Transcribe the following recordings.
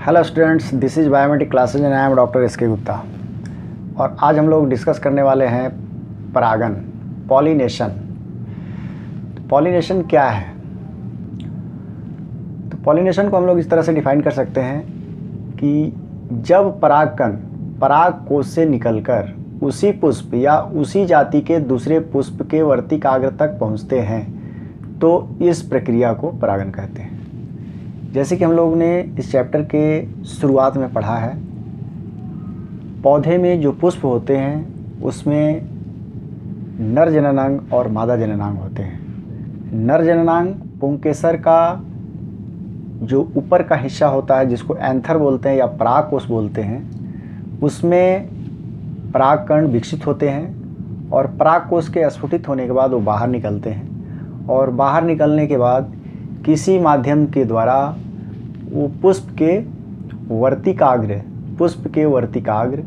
Hello students, this is biometric classes and I am doctor S के गुप्ता। और आज हम लोग डिस्कस करने वाले हैं परागन, पॉलिनेशन। पॉलिनेशन क्या है? तो पॉलिनेशन को हम लोग इस तरह से डिफाइन कर सकते हैं कि जब परागकण पराग कोश से निकलकर उसी पुष्प या उसी जाति के दूसरे पुष्प के वर्तिकाग्र तक पहुंचते हैं तो इस प्रक्रिया को परागन कहते हैं। जैसे कि हम लोग ने इस चैप्टर के शुरुआत में पढ़ा है, पौधे में जो पुष्प होते हैं उसमें नर जननांग और मादा जननांग होते हैं। नर जननांग पुंकेसर का जो ऊपर का हिस्सा होता है, जिसको एंथर बोलते हैं या परागकोश बोलते हैं, उसमें परागकण विकसित होते हैं और परागकोश के स्फुटित होने के बाद वो बाहर निकलते हैं और बाहर निकलने के बाद किसी माध्यम के द्वारा वो पुष्प के वर्तिकाग्र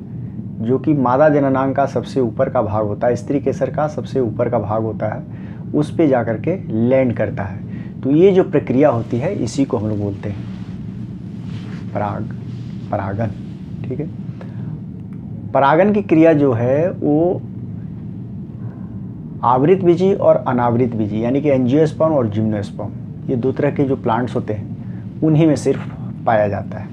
जो कि मादा जननांग का सबसे ऊपर का भाग होता है, स्त्री केसर का सबसे ऊपर का भाग होता है, उस पे जाकर के लैंड करता है। तो ये जो प्रक्रिया होती है इसी को हम लोग बोलते हैं परागन। ठीक है। परागन की क्रिया जो है वो आवृत बीजी और अनावृत बीजी यानी कि एंजियोस्पर्म और जिम्नोस्पर्म, ये दो तरह के जो प्लांट्स होते हैं उन्हीं में सिर्फ पाया जाता है।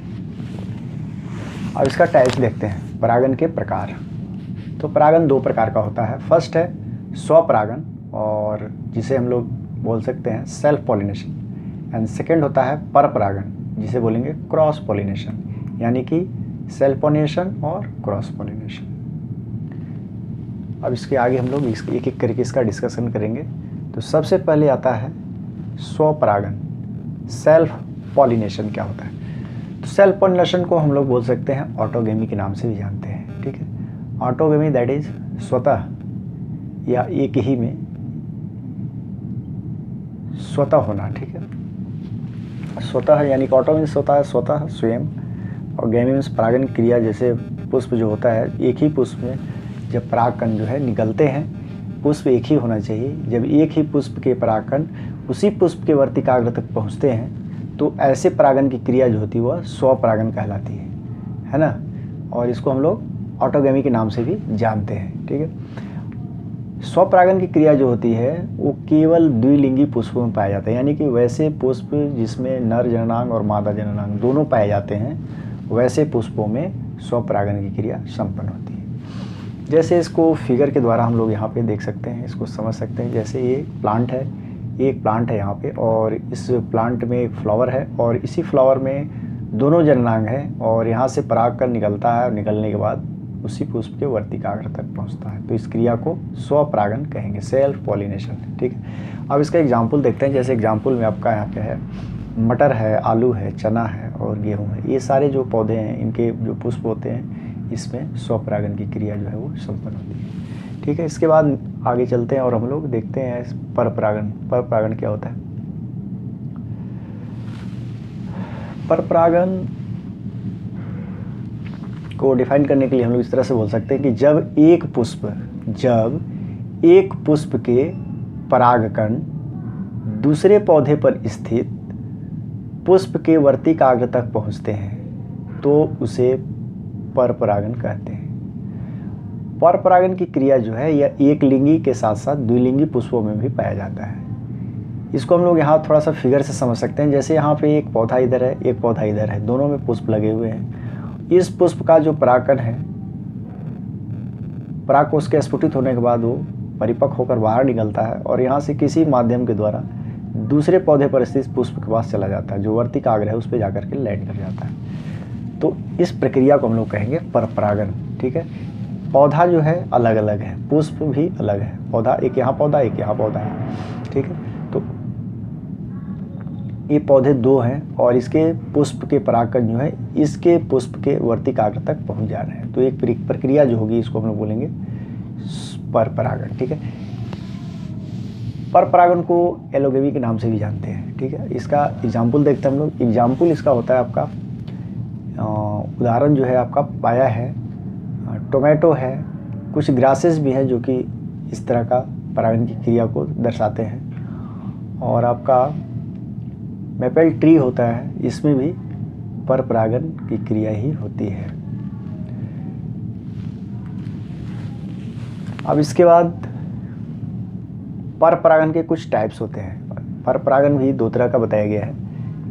अब इसका टाइप्स देखते हैं, परागन के प्रकार। तो परागन दो प्रकार का होता है। फर्स्ट है स्वपरागन, और जिसे हम लोग बोल सकते हैं सेल्फ पॉलिनेशन, एंड सेकेंड होता है परपरागन, जिसे बोलेंगे क्रॉस पॉलिनेशन, यानी कि सेल्फ पॉलिनेशन और क्रॉस पॉलिनेशन। अब इसके आगे हम लोग एक एक करके इसका डिस्कशन करेंगे। तो सबसे पहले आता है स्वपरागन, सेल्फ पॉलिनेशन क्या होता है। तो सेल्फ पॉलिनेशन को हम लोग बोल सकते हैं ऑटोगेमी के नाम से भी जानते हैं। ठीक है। ऑटोगेमी दैट इज स्वतः या एक ही में स्वतः होना। ठीक है। स्वतः यानी कि ऑटो मीन्स होता है स्वतः, स्वयं, और गेमी मीन्स परागन क्रिया। जैसे पुष्प जो होता है, एक ही पुष्प में जब परागकण जो है निकलते हैं, पुष्प एक ही होना चाहिए। जब एक ही पुष्प के परागकण उसी पुष्प के वर्तिकाग्र तक पहुँचते हैं तो ऐसे परागन की क्रिया जो होती है वह स्वपरागन कहलाती है ना। और इसको हम लोग ऑटोगेमी के नाम से भी जानते हैं। ठीक है। स्वपरागन की क्रिया जो होती है वो केवल द्विलिंगी पुष्पों में पाया जाता है, यानी कि वैसे पुष्प जिसमें नर जननांग और मादा जननांग दोनों पाए जाते हैं, वैसे पुष्पों में स्वपरागन की क्रिया संपन्न होती है। जैसे इसको फिगर के द्वारा हम लोग यहाँ पे देख सकते हैं, इसको समझ सकते हैं। जैसे ये प्लांट है, एक प्लांट है यहाँ पे, और इस प्लांट में एक फ्लावर है और इसी फ्लावर में दोनों जननांग हैं और यहाँ से परागकण निकलता है और निकलने के बाद उसी पुष्प के वर्तिकाग्र तक पहुँचता है। तो इस क्रिया को स्वपरागन कहेंगे, सेल्फ पॉलिनेशन। ठीक है। अब इसका एग्जाम्पल देखते हैं। जैसे एग्जाम्पल में आपका यहाँ पे है मटर है, आलू है, चना है और गेहूँ है। ये सारे जो पौधे हैं, इनके जो पुष्प होते हैं, इसमें स्वपरागन की क्रिया जो है वो संपन्न होती है। ठीक है। इसके बाद आगे चलते हैं और हम लोग देखते हैं परपरागन। परपरागन क्या होता है? परपरागन को डिफाइन करने के लिए हम लोग इस तरह से बोल सकते हैं कि जब एक पुष्प के परागकण दूसरे पौधे पर स्थित पुष्प के वर्तिकाग्र तक पहुंचते हैं तो उसे परपरागन कहते हैं। परपरागन की क्रिया जो है यह एक लिंगी के साथ साथ द्विलिंगी पुष्पों में भी पाया जाता है। इसको हम लोग यहाँ थोड़ा सा फिगर से समझ सकते हैं। जैसे यहाँ पे एक पौधा इधर है, एक पौधा इधर है, दोनों में पुष्प लगे हुए हैं। इस पुष्प का जो परागकण है, परागकोश के स्फुटित होने के बाद वो परिपक्व होकर बाहर निकलता है और यहाँ से किसी माध्यम के द्वारा दूसरे पौधे पर स्थित पुष्प के पास चला जाता है, जो वर्तिकाग्र है उस पर जाकर के लैंड कर जाता है। तो इस प्रक्रिया को हम लोग कहेंगे परपरागन। ठीक है। पौधा जो है अलग अलग है, पुष्प भी अलग है। पौधा एक यहाँ पौधा, एक यहाँ पौधा है। ठीक है। तो ये पौधे दो हैं और इसके पुष्प के परागकण जो है इसके पुष्प के वर्तिकाग्र तक पहुंच जा रहे हैं। तो एक प्रक्रिया जो होगी इसको हम लोग बोलेंगे परपरागन। ठीक है। परपरागन को एलोगेमी के नाम से भी जानते हैं। ठीक है। इसका एग्जाम्पल देखते हैं हम लोग। एग्जाम्पल इसका होता है आपका, उदाहरण जो है आपका पाया है, टोमेटो है, कुछ ग्रासेस भी हैं जो कि इस तरह का परागन की क्रिया को दर्शाते हैं। और आपका मेपल ट्री होता है, इसमें भी परपरागन की क्रिया ही होती है। अब इसके बाद परपरागन के कुछ टाइप्स होते हैं। परपरागन भी दो तरह का बताया गया है,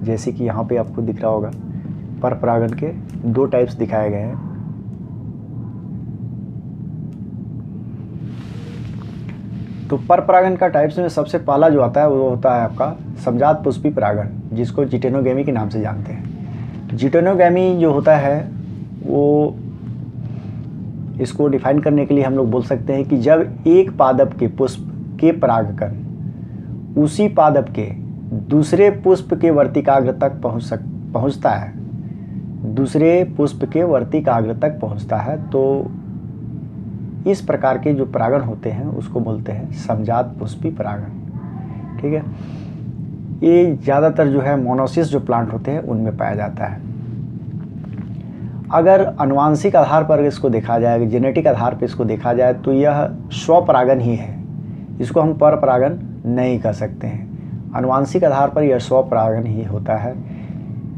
जैसे कि यहाँ पे आपको दिख रहा होगा परपरागन के दो टाइप्स दिखाए गए हैं। तो परपरागन का टाइप्स में सबसे पहला जो आता है वो होता है आपका समजात पुष्पी परागन, जिसको जिटेनोगैमी के नाम से जानते हैं। जिटेनोगैमी जो होता है वो, इसको डिफाइन करने के लिए हम लोग बोल सकते हैं कि जब एक पादप के पुष्प के परागकण उसी पादप के दूसरे पुष्प के वर्तिकाग्र तक पहुंचता है, दूसरे पुष्प के वर्तिकाग्र तक पहुंचता है, तो इस प्रकार के जो परागण होते हैं उसको बोलते हैं समजात पुष्पी परागण। ठीक है, ये ज़्यादातर जो है मोनोसिस जो प्लांट होते हैं उनमें पाया जाता है। अगर अनुवांशिक आधार पर इसको देखा जाए, जेनेटिक आधार पर इसको देखा जाए, तो यह स्वपरागण ही है, इसको हम परपरागण नहीं कर सकते हैं। अनुवांशिक आधार पर यह स्वपरागण ही होता है,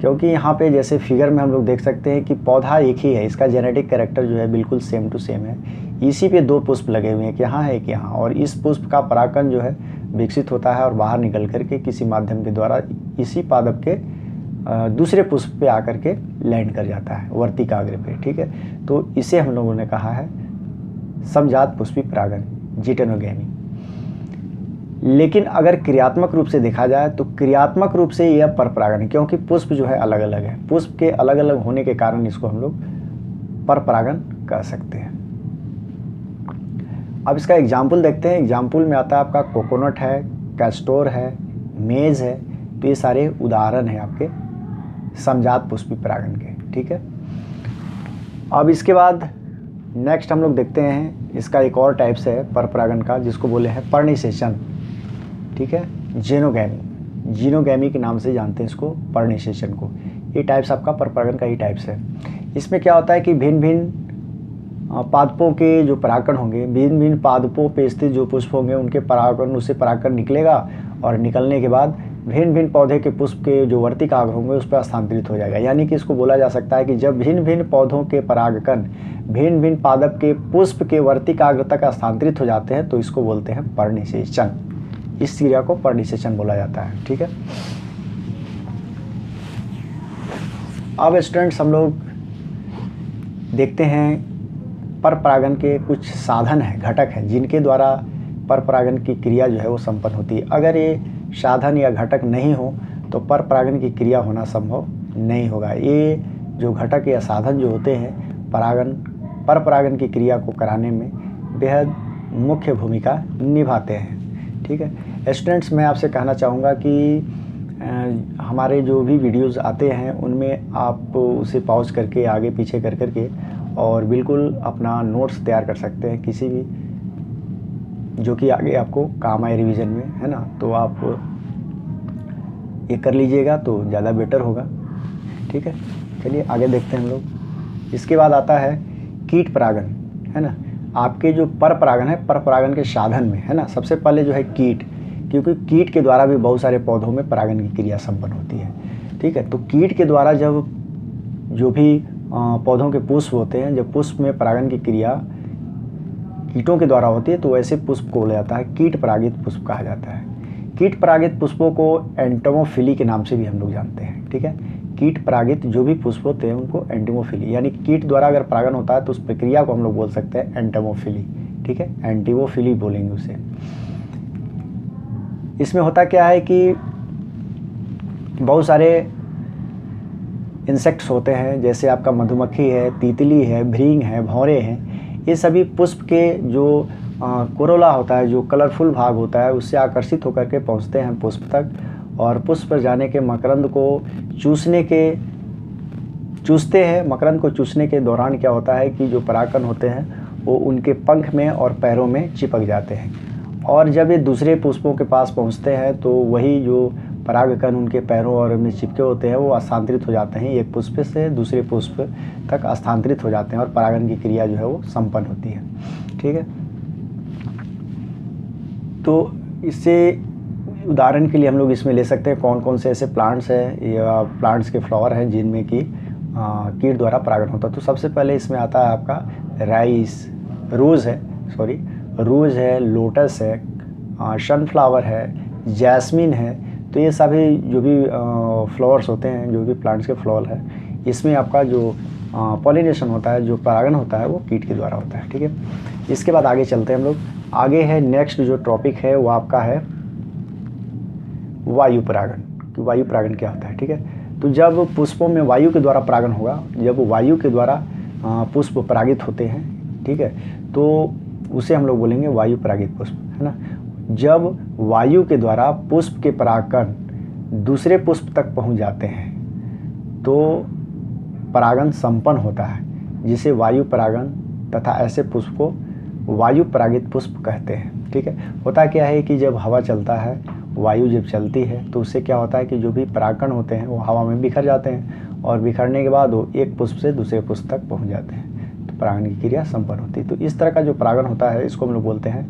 क्योंकि यहाँ पे जैसे फिगर में हम लोग देख सकते हैं कि पौधा एक ही है, इसका जेनेटिक कैरेक्टर जो है बिल्कुल सेम टू सेम है। इसी पे दो पुष्प लगे हुए हैं, एक यहाँ है एक यहाँ, और इस पुष्प का परागकण जो है विकसित होता है और बाहर निकल करके किसी माध्यम के द्वारा इसी पादप के दूसरे पुष्प पे आकर के लैंड कर जाता है वर्तिकाग्र पे। ठीक है, तो इसे हम लोगों ने कहा है समजात पुष्पी परागण, जिटेनोगैमी। लेकिन अगर क्रियात्मक रूप से देखा जाए तो क्रियात्मक रूप से यह परपरागण है, क्योंकि पुष्प जो है अलग अलग है, पुष्प के अलग अलग होने के कारण इसको हम लोग परपरागण कह सकते हैं। अब इसका एग्जाम्पल देखते हैं। एग्जाम्पल में आता है आपका कोकोनट है, कैस्टोर है, मेज है, तो ये सारे उदाहरण हैं आपके समजात पुष्पी परागण के। ठीक है, अब इसके बाद नेक्स्ट हम लोग देखते हैं, इसका एक और टाइप्स है परपरागण का, जिसको बोले हैं पर्निसेशन। ठीक है, जीनोगैमी, जीनोगैमी के नाम से जानते हैं इसको, पर्निसेशन को। ये टाइप्स आपका परपरागण का ही टाइप्स है। इसमें क्या होता है कि भिन्न भिन्न पादपों के जो परागकण होंगे, भिन्न भिन्न पादपों पे स्थित जो पुष्प होंगे उनके परागकण, उससे परागकण निकलेगा और निकलने के बाद भिन्न भिन्न पौधे के पुष्प के जो वर्तिकाग्र होंगे उस पर स्थानांतरित हो जाएगा। यानी कि इसको बोला जा सकता है कि जब भिन्न भिन्न पौधों के परागकण भिन्न भिन्न पादप के पुष्प के वर्तिकाग्र तक स्थानांतरित हो जाते हैं तो इसको बोलते हैं पर्निसेशन। इस क्रिया को पर्निसेशन बोला जाता है। ठीक है, अब स्टूडेंट्स हम लोग देखते हैं परपरागण के कुछ साधन हैं, घटक हैं, जिनके द्वारा परपरागण की क्रिया जो है वो संपन्न होती है। अगर ये साधन या घटक नहीं हो तो परपरागण की क्रिया होना संभव नहीं होगा। ये जो घटक या साधन जो होते हैं परपरागण की क्रिया को कराने में बेहद मुख्य भूमिका निभाते हैं। ठीक है स्टूडेंट्स, मैं आपसे कहना चाहूँगा कि हमारे जो भी वीडियोज़ आते हैं उनमें आप उसे पॉज करके आगे पीछे कर करके और बिल्कुल अपना नोट्स तैयार कर सकते हैं, किसी भी जो कि आगे आपको काम आए रिवीजन में, है ना। तो आप ये कर लीजिएगा तो ज़्यादा बेटर होगा। ठीक है, चलिए आगे देखते हैं हम लोग। इसके बाद आता है कीट परागण, है ना। आपके जो परपरागण है, परपरागण के साधन में, है ना, सबसे पहले जो है कीट, क्योंकि कीट के द्वारा भी बहुत सारे पौधों में परागण की क्रिया संपन्न होती है। ठीक है, तो कीट के द्वारा जब जो भी पौधों के पुष्प होते हैं, जब पुष्प में परागण की क्रिया कीटों के द्वारा होती है तो ऐसे पुष्प को बोला जाता है कीट परागित पुष्प कहा जाता है। कीट परागित पुष्पों को एंटोमोफिली के नाम से भी हम लोग जानते हैं। ठीक है, कीट परागित जो भी पुष्प होते हैं उनको एंटीमोफिली, यानी कीट द्वारा अगर परागण होता है तो उस प्रक्रिया को हम लोग बोल सकते हैं एंटोमोफिली। ठीक है, एंटीमोफिली बोलेंगे उसे। इसमें होता क्या है कि बहुत सारे इंसेक्ट्स होते हैं, जैसे आपका मधुमक्खी है, तितली है, भृंग है, भौरे हैं, ये सभी पुष्प के जो कोरोला होता है, जो कलरफुल भाग होता है, उससे आकर्षित होकर के पहुंचते हैं पुष्प तक, और पुष्प पर जाने के मकरंद को चूसते हैं। मकरंद को चूसने के दौरान क्या होता है कि जो परागकण होते हैं वो उनके पंख में और पैरों में चिपक जाते हैं, और जब ये दूसरे पुष्पों के पास पहुंचते हैं तो वही जो परागकण उनके पैरों और में चिपके होते हैं वो स्थानांतरित हो जाते हैं, एक पुष्प से दूसरे पुष्प तक स्थानांतरित हो जाते हैं और परागण की क्रिया जो है वो संपन्न होती है। ठीक है, तो इससे उदाहरण के लिए हम लोग इसमें ले सकते हैं कौन कौन से ऐसे प्लांट्स हैं या प्लांट्स के फ्लावर हैं जिनमें कि कीट द्वारा परागण होता है। तो सबसे पहले इसमें आता है आपका रोज़ है, लोटस है, सनफ्लावर है, जैस्मिन है। तो ये सभी जो भी फ्लावर्स होते हैं, जो भी प्लांट्स के फ्लावर है, इसमें आपका जो पॉलिनेशन होता है, जो परागण होता है, वो कीट के द्वारा होता है। ठीक है, इसके बाद आगे चलते हैं हम लोग। आगे है नेक्स्ट जो टॉपिक है वो आपका है वायु परागण। कि वायु परागण क्या होता है। ठीक है, तो जब पुष्पों में वायु के द्वारा परागण होगा, जब वायु के द्वारा पुष्प परागित होते हैं, ठीक है, तो उसे हम लोग बोलेंगे वायु परागित पुष्प, है ना। जब वायु के द्वारा पुष्प के परागकण दूसरे पुष्प तक पहुंच जाते हैं तो परागण संपन्न होता है, जिसे वायु परागण तथा ऐसे पुष्प को वायु परागित पुष्प कहते हैं। ठीक है, होता क्या है कि जब हवा चलता है, वायु जब चलती है तो उससे क्या होता है कि जो भी परागकण होते हैं वो हवा में बिखर जाते हैं और बिखरने के बाद वो एक पुष्प से दूसरे पुष्प तक पहुंच जाते हैं, तो परागण की क्रिया संपन्न होती है। तो इस तरह का जो परागण होता है इसको हम लोग बोलते हैं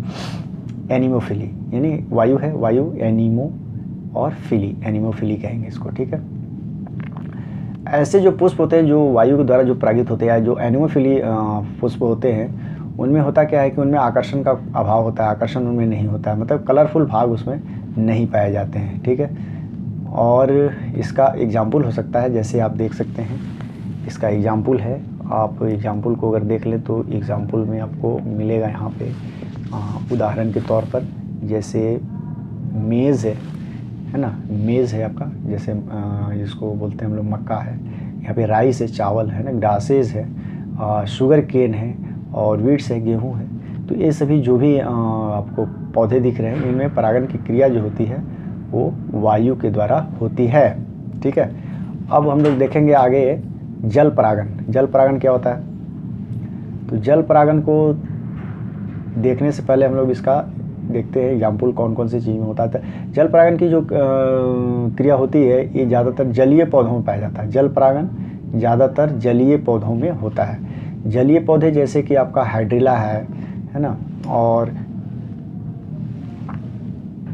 एनिमोफिली, यानी वायु है, वायु एनिमो और फिली, एनिमोफिली कहेंगे इसको। ठीक है, ऐसे जो पुष्प होते हैं जो वायु के द्वारा जो परागित होते हैं, जो एनिमोफिली पुष्प होते हैं, उनमें होता क्या है कि उनमें आकर्षण का अभाव होता है, आकर्षण उनमें नहीं होता है, मतलब कलरफुल भाग उसमें नहीं पाए जाते हैं। ठीक है, और इसका एग्जाम्पल हो सकता है, जैसे आप देख सकते हैं इसका एग्जाम्पल है। आप एग्जाम्पल को अगर देख लें तो एग्जाम्पल में आपको मिलेगा यहाँ पे उदाहरण के तौर पर, जैसे मेज़ है ना, मेज़ है आपका, जैसे जिसको बोलते हैं हम लोग मक्का है, यहाँ पे राइस है, चावल है ना, ग्रासेस है, शुगर केन है और वीट्स है, गेहूँ है। तो ये सभी जो भी आपको पौधे दिख रहे हैं, इनमें परागण की क्रिया जो होती है वो वायु के द्वारा होती है। ठीक है, अब हम लोग देखेंगे आगे जल परागण। जल परागण क्या होता है, तो जल परागण को देखने से पहले हम लोग इसका देखते हैं एग्जाम्पल कौन कौन सी चीज़ में होता है। जल परागण की जो क्रिया होती है ये ज़्यादातर जलीय पौधों में पाया जाता है। जल परागण ज़्यादातर जलीय पौधों में होता है। जलीय पौधे जैसे कि आपका हाइड्रिला है ना, और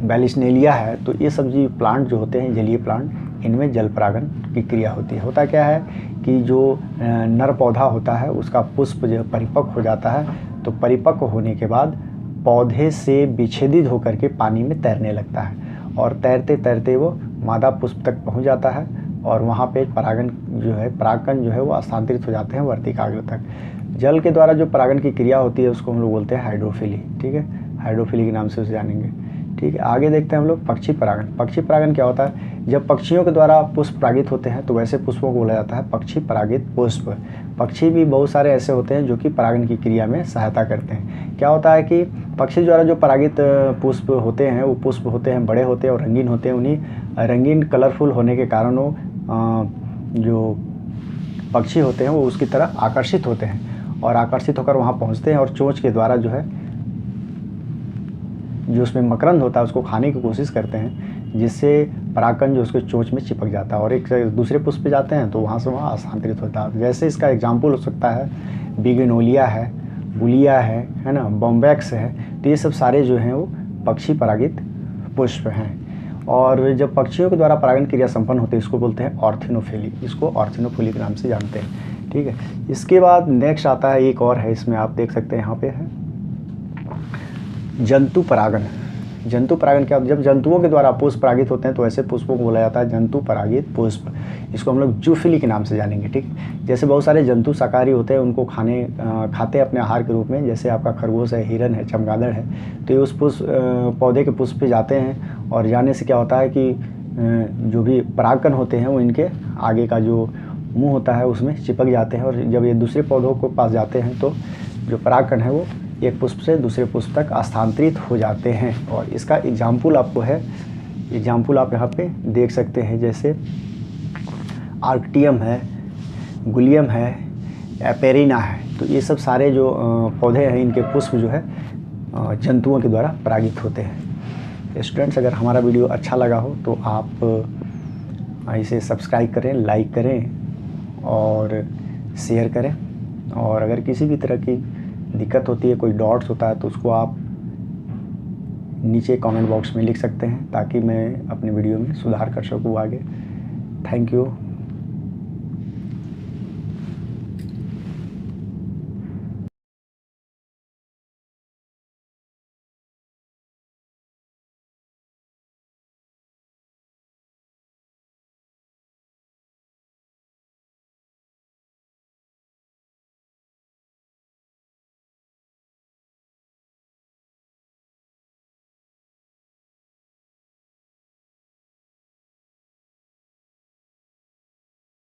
बैलिस्नेलिया है, तो ये सब जो प्लांट जो होते हैं जलीय प्लांट, इनमें जल परागण की क्रिया होती है। होता क्या है कि जो नर पौधा होता है उसका पुष्प जो परिपक्व हो जाता है, तो परिपक्व होने के बाद पौधे से विच्छेदित होकर के पानी में तैरने लगता है और तैरते तैरते वो मादा पुष्प तक पहुंच जाता है और वहाँ पे परागकण जो है वो स्थानांतरित हो जाते हैं वर्तिकाग्र तक। जल के द्वारा जो परागण की क्रिया होती है उसको हम लोग बोलते हैं हाइड्रोफिली। ठीक है, हाइड्रोफिली के नाम से उसे जानेंगे। ठीक है, आगे देखते हैं हम लोग पक्षी परागण। पक्षी परागण क्या होता है, जब पक्षियों के द्वारा पुष्प परागित होते हैं तो वैसे पुष्पों को बोला जाता है पक्षी परागित पुष्प। पक्षी भी बहुत सारे ऐसे होते हैं जो कि परागण की क्रिया में सहायता करते हैं। क्या होता है कि पक्षी द्वारा जो परागित पुष्प होते हैं वो पुष्प होते हैं, बड़े होते हैं और रंगीन होते हैं। उन्हीं रंगीन कलरफुल होने के कारण वो जो पक्षी होते हैं वो उसकी तरफ आकर्षित होते हैं और आकर्षित होकर वहाँ पहुँचते हैं और चोंच के द्वारा जो उसमें मकरंद होता है उसको खाने की कोशिश करते हैं, जिससे परागकण जो उसके चोंच में चिपक जाता है और एक दूसरे पुष्प पे जाते हैं तो वहाँ से वहाँ स्थानांतरित होता है। जैसे इसका एग्जाम्पल हो सकता है बिगनोलिया है, बुलिया है ना, बॉम्बैक्स है। तो ये सब सारे जो हैं वो पक्षी परागित पुष्प हैं। और जब पक्षियों के द्वारा परागण क्रिया संपन्न होती है इसको बोलते हैं ऑर्थिनोफिली। इसको ऑर्थिनोफिली के नाम से जानते हैं। ठीक है, इसके बाद नेक्स्ट आता है एक और है, इसमें आप देख सकते हैं यहाँ पे है जंतु परागण। जंतु परागण क्या, जब जंतुओं के द्वारा पुष्प परागित होते हैं तो ऐसे पुष्पों को बोला जाता है जंतु परागित पुष्प। इसको हम लोग जूफिली के नाम से जानेंगे। ठीक, जैसे बहुत सारे जंतु शाकाहारी होते हैं, उनको खाते हैं अपने आहार के रूप में, जैसे आपका खरगोश है, हिरन है, चमगादड़ है। तो ये उस पौधे के पुष्प पे जाते हैं और जाने से क्या होता है कि जो भी परागकण होते हैं वो इनके आगे का जो मुँह होता है उसमें चिपक जाते हैं और जब ये दूसरे पौधों को पास जाते हैं तो जो परागकण है वो एक पुष्प से दूसरे पुष्प तक स्थानांतरित हो जाते हैं। और इसका एग्जाम्पल आपको है, एग्जाम्पल आप यहाँ पे देख सकते हैं, जैसे आर्कटियम है, गुलियम है, एपेरिना है। तो ये सब सारे जो पौधे हैं इनके पुष्प जो है जंतुओं के द्वारा परागित होते हैं। स्टूडेंट्स, अगर हमारा वीडियो अच्छा लगा हो तो आप इसे सब्सक्राइब करें, लाइक करें और शेयर करें। और अगर किसी भी तरह की दिक्कत होती है, कोई डॉट्स होता है, तो उसको आप नीचे कमेंट बॉक्स में लिख सकते हैं ताकि मैं अपने वीडियो में सुधार कर सकूँ आगे। Thank you.